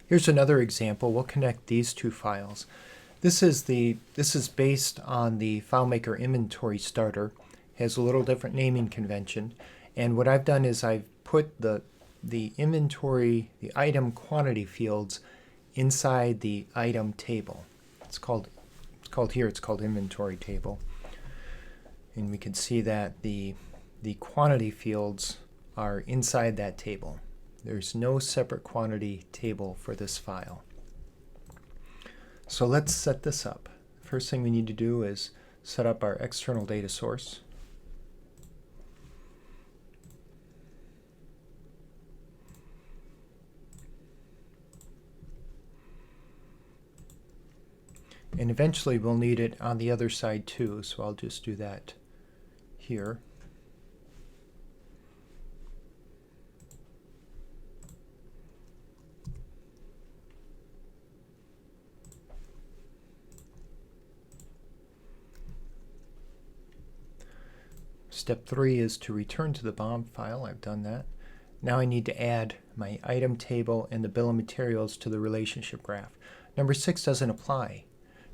Here's another example. We'll connect these two files. This is based on the FileMaker inventory starter. It has a little different naming convention. And what I've done is I've put the inventory, the item quantity fields inside the item table. It's called inventory table. And we can see that the quantity fields are inside that table. There's no separate quantity table for this file. So let's set this up. First thing we need to do is set up our external data source. And eventually we'll need it on the other side too, so I'll just do that here. Step 3 is to return to the BOM file. I've done that. Now I need to add my item table and the bill of materials to the relationship graph. Number 6 doesn't apply.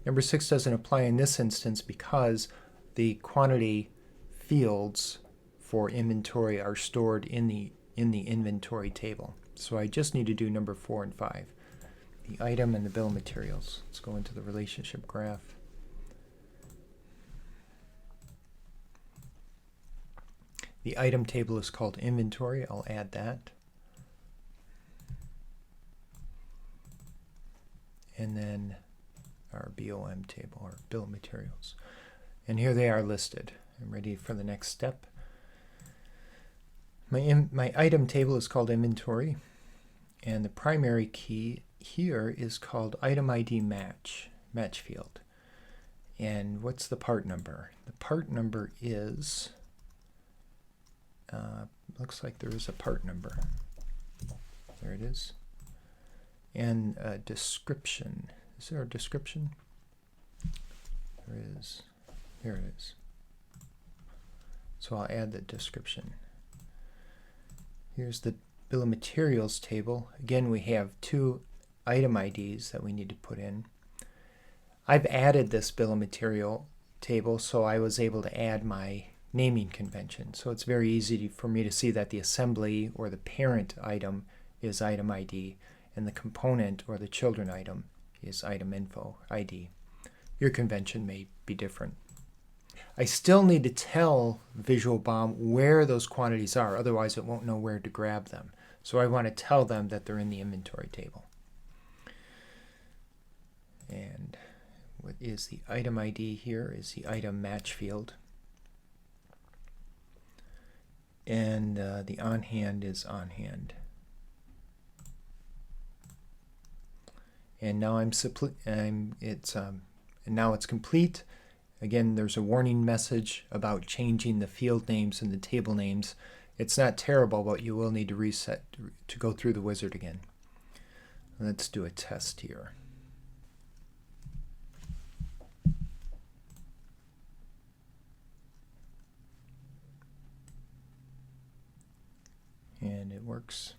Number 6 doesn't apply in this instance because the quantity fields for inventory are stored in the inventory table. So I just need to do number 4 and 5. The item and the bill of materials. Let's go into the relationship graph. The item table is called inventory. I'll add that. And then our BOM table, or bill of materials. And here they are listed. I'm ready for the next step. My item table is called inventory, and the primary key here is called item ID match field. And what's the part number? The part number is, looks like there is a part number. There it is. And a description. Is there a description? There is. Here it is. So I'll add the description. Here's the bill of materials table. Again, we have 2 item IDs that we need to put in. I've added this bill of material table, so I was able to add my naming convention. So it's very easy for me to see that the assembly or the parent item is item ID, and the component or the children item is item info ID. Your convention may be different. I still need to tell Visual BOM where those quantities are, otherwise it won't know where to grab them. So I want to tell them that they're in the inventory table. And what is the item ID here is the item match field. And the on hand is on hand. And now now it's complete. Again, there's a warning message about changing the field names and the table names. It's not terrible, but you will need to reset to go through the wizard again. Let's do a test here. And it works.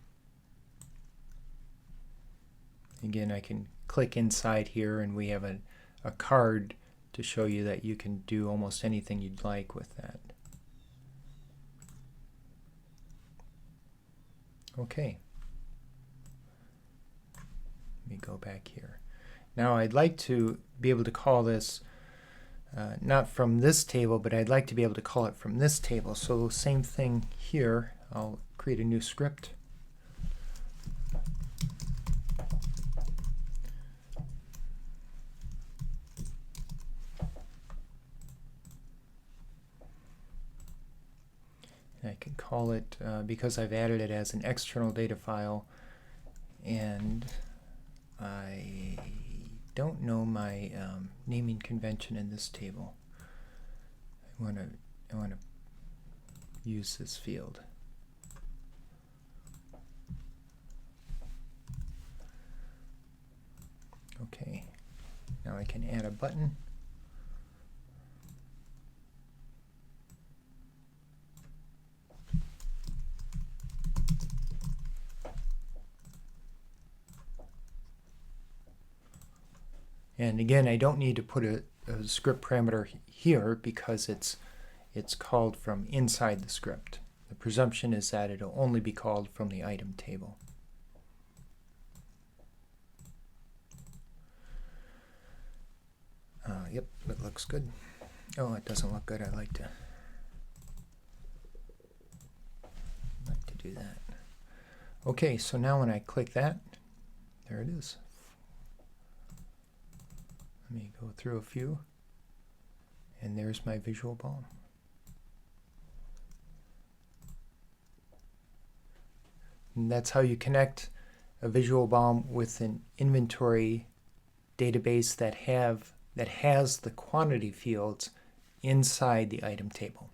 Again, I can click inside here and we have a card to show you that you can do almost anything you'd like with that. Okay. Let me go back here. Now I'd like to be able to call this not from this table, but I'd like to be able to call it from this table. So same thing here. I'll create a new script. I can call it, because I've added it as an external data file, and I don't know my naming convention in this table. I want to use this field. Okay, now I can add a button. And again, I don't need to put a script parameter here because it's called from inside the script. The presumption is that it'll only be called from the item table. Yep, it looks good. Oh, it doesn't look good. I like to do that. Okay, so now when I click that, there it is. Let me go through a few, and there's my Visual BOM. And that's how you connect a Visual BOM with an inventory database that has the quantity fields inside the item table.